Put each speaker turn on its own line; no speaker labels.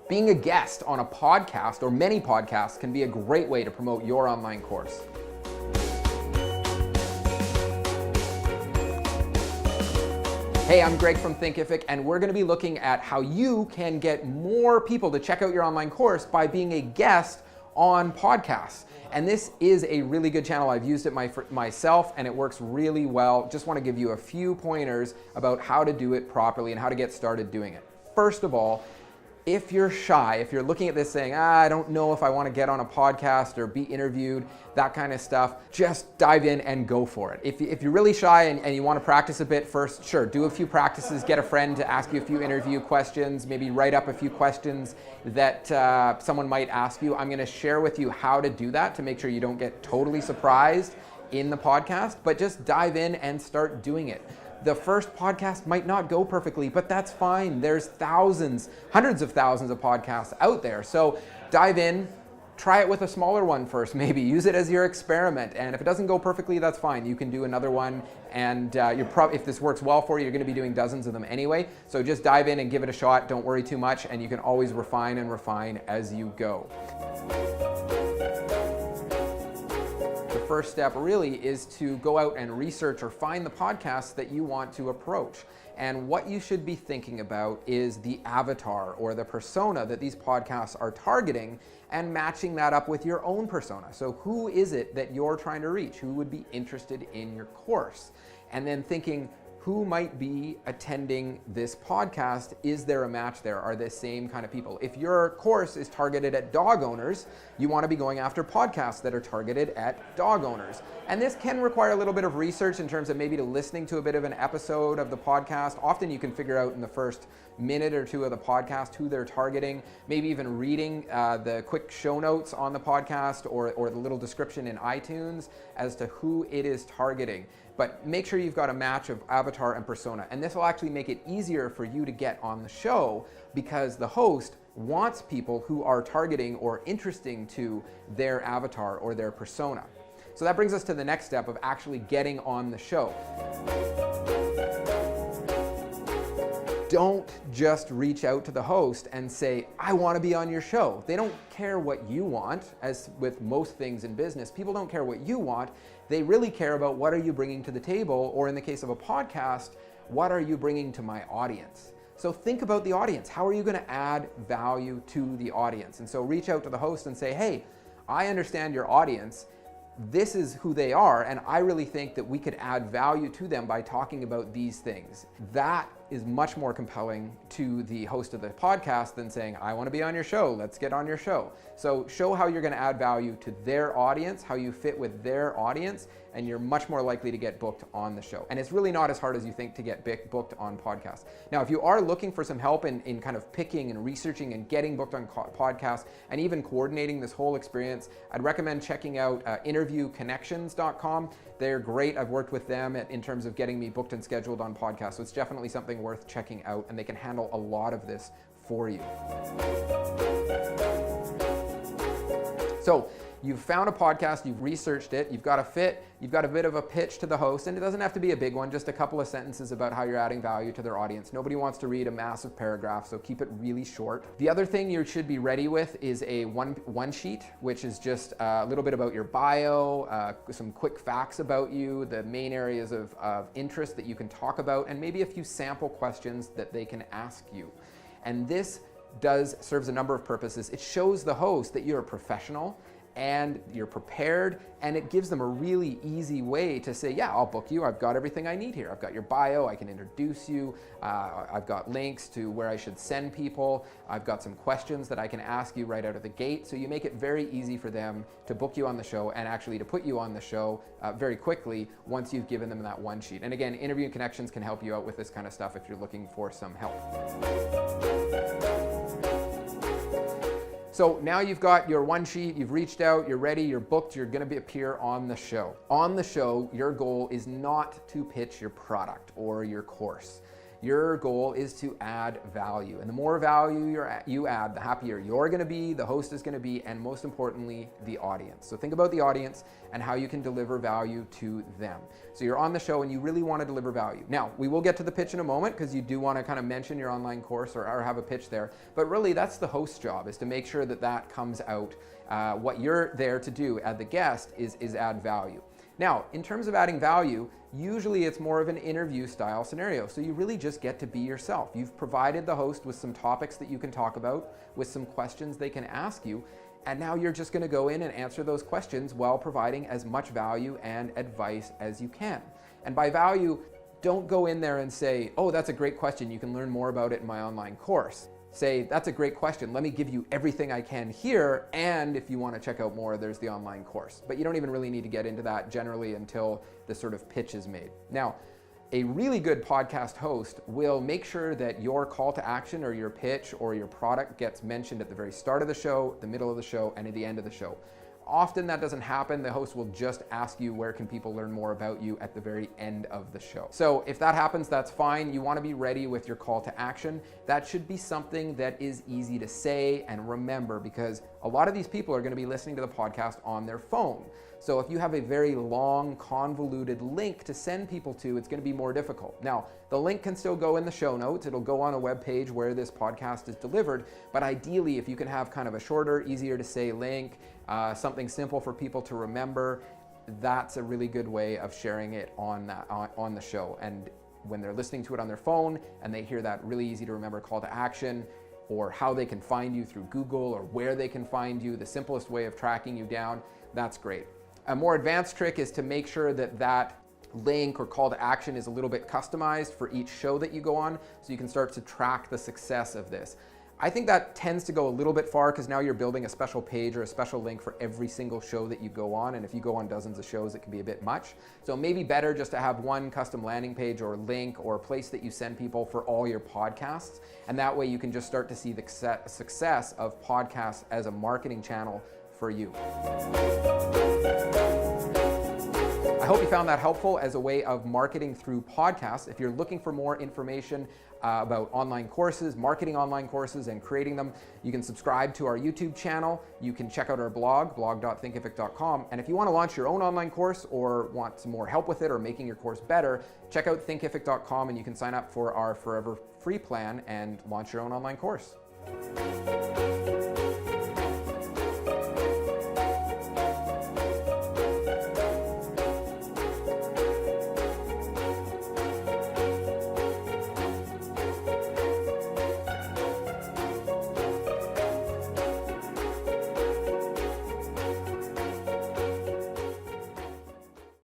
Being a guest on a podcast or many podcasts can be a great way to promote your online course. Hey, I'm Greg from Thinkific, and we're going to be looking at how you can get more people to check out your online course by being a guest on podcasts. And this is a really good channel. I've used it myself and it works really well. Just want to give you a few pointers about how to do it properly and how to get started doing it. First of all, if you're shy, if you're looking at this saying, I don't know if I want to get on a podcast or be interviewed, that kind of stuff, just dive in and go for it. If you're really shy and you want to practice a bit first, sure, do a few practices, get a friend to ask you a few interview questions, maybe write up a few questions that someone might ask you. I'm going to share with you how to do that to make sure you don't get totally surprised in the podcast, but just dive in and start doing it. The first podcast might not go perfectly, but that's fine. There's thousands, hundreds of thousands of podcasts out there. So dive in, try it with a smaller one first, maybe. Use it as your experiment. And if it doesn't go perfectly, that's fine. You can do another one. And if this works well for you, you're going to be doing dozens of them anyway. So just dive in and give it a shot. Don't worry too much. And you can always refine and refine as you go. First step really is to go out and research or find the podcasts that you want to approach. And what you should be thinking about is the avatar or the persona that these podcasts are targeting and matching that up with your own persona. So who is it that you're trying to reach? Who would be interested in your course? And then thinking, who might be attending this podcast? Is there a match there? Are the same kind of people? If your course is targeted at dog owners, you want to be going after podcasts that are targeted at dog owners. And this can require a little bit of research in terms of maybe listening to a bit of an episode of the podcast. Often you can figure out in the first minute or two of the podcast who they're targeting, maybe even reading the quick show notes on the podcast or the little description in iTunes as to who it is targeting. But make sure you've got a match of avatar and persona. And this will actually make it easier for you to get on the show because the host wants people who are targeting or interesting to their avatar or their persona. So that brings us to the next step of actually getting on the show. Don't just reach out to the host and say, I want to be on your show. They don't care what you want, as with most things in business. People don't care what you want. They really care about what are you bringing to the table, or in the case of a podcast, what are you bringing to my audience? So think about the audience. How are you going to add value to the audience? And so reach out to the host and say, hey, I understand your audience. This is who they are, and I really think that we could add value to them by talking about these things. That is much more compelling to the host of the podcast than saying, I want to be on your show, let's get on your show. So show how you're going to add value to their audience, how you fit with their audience, and you're much more likely to get booked on the show. And it's really not as hard as you think to get booked on podcasts. Now, if you are looking for some help in kind of picking and researching and getting booked on podcasts and even coordinating this whole experience, I'd recommend checking out interviewconnections.com. They're great. I've worked with them in terms of getting me booked and scheduled on podcasts. So it's definitely something worth checking out, and they can handle a lot of this for you. So you've found a podcast, you've researched it, you've got a fit, you've got a bit of a pitch to the host, and it doesn't have to be a big one, just a couple of sentences about how you're adding value to their audience. Nobody wants to read a massive paragraph, so keep it really short. The other thing you should be ready with is a one sheet, which is just a little bit about your bio, some quick facts about you, the main areas of interest that you can talk about, and maybe a few sample questions that they can ask you. And this serves a number of purposes. It shows the host that you're a professional and you're prepared, and it gives them a really easy way to say, yeah, I'll book you. I've got everything I need here. I've got your bio. I can introduce you. I've got links to where I should send people. I've got some questions that I can ask you right out of the gate. So you make it very easy for them to book you on the show and actually to put you on the show very quickly once you've given them that one sheet. And again, Interview Connections can help you out with this kind of stuff if you're looking for some help. So now you've got your one sheet, you've reached out, you're ready, you're booked, you're going to appear on the show. On the show, your goal is not to pitch your product or your course. Your goal is to add value. And the more value you add, the happier you're gonna be, the host is gonna be, and most importantly, the audience. So think about the audience and how you can deliver value to them. So you're on the show and you really wanna deliver value. Now, we will get to the pitch in a moment because you do wanna kind of mention your online course or have a pitch there. But really, that's the host's job, is to make sure that that comes out. What you're there to do as the guest is add value. Now, in terms of adding value, usually it's more of an interview style scenario. So you really just get to be yourself. You've provided the host with some topics that you can talk about, with some questions they can ask you, and now you're just gonna go in and answer those questions while providing as much value and advice as you can. And by value, don't go in there and say, oh, that's a great question, you can learn more about it in my online course. Say, that's a great question, let me give you everything I can here, and if you want to check out more, there's the online course. But you don't even really need to get into that generally until the sort of pitch is made. Now, a really good podcast host will make sure that your call to action or your pitch or your product gets mentioned at the very start of the show, the middle of the show, and at the end of the show. Often that doesn't happen. The host will just ask you, where can people learn more about you, at the very end of the show. So if that happens, that's fine. You want to be ready with your call to action. That should be something that is easy to say and remember, because a lot of these people are going to be listening to the podcast on their phone. So if you have a very long, convoluted link to send people to, it's going to be more difficult. Now, the link can still go in the show notes. It'll go on a web page where this podcast is delivered. But ideally, if you can have kind of a shorter, easier to say link, something simple for people to remember, that's a really good way of sharing it on the show. And when they're listening to it on their phone and they hear that really easy to remember call to action, or how they can find you through Google, or where they can find you, the simplest way of tracking you down, that's great. A more advanced trick is to make sure that that link or call to action is a little bit customized for each show that you go on, so you can start to track the success of this. I think that tends to go a little bit far, because now you're building a special page or a special link for every single show that you go on, and if you go on dozens of shows, it can be a bit much. So maybe better just to have one custom landing page or link or place that you send people for all your podcasts, and that way you can just start to see the success of podcasts as a marketing channel for you. I hope you found that helpful as a way of marketing through podcasts. If you're looking for more information about online courses, marketing online courses and creating them, you can subscribe to our YouTube channel. You can check out our blog, blog.thinkific.com. And if you want to launch your own online course or want some more help with it or making your course better, check out thinkific.com and you can sign up for our forever free plan and launch your own online course.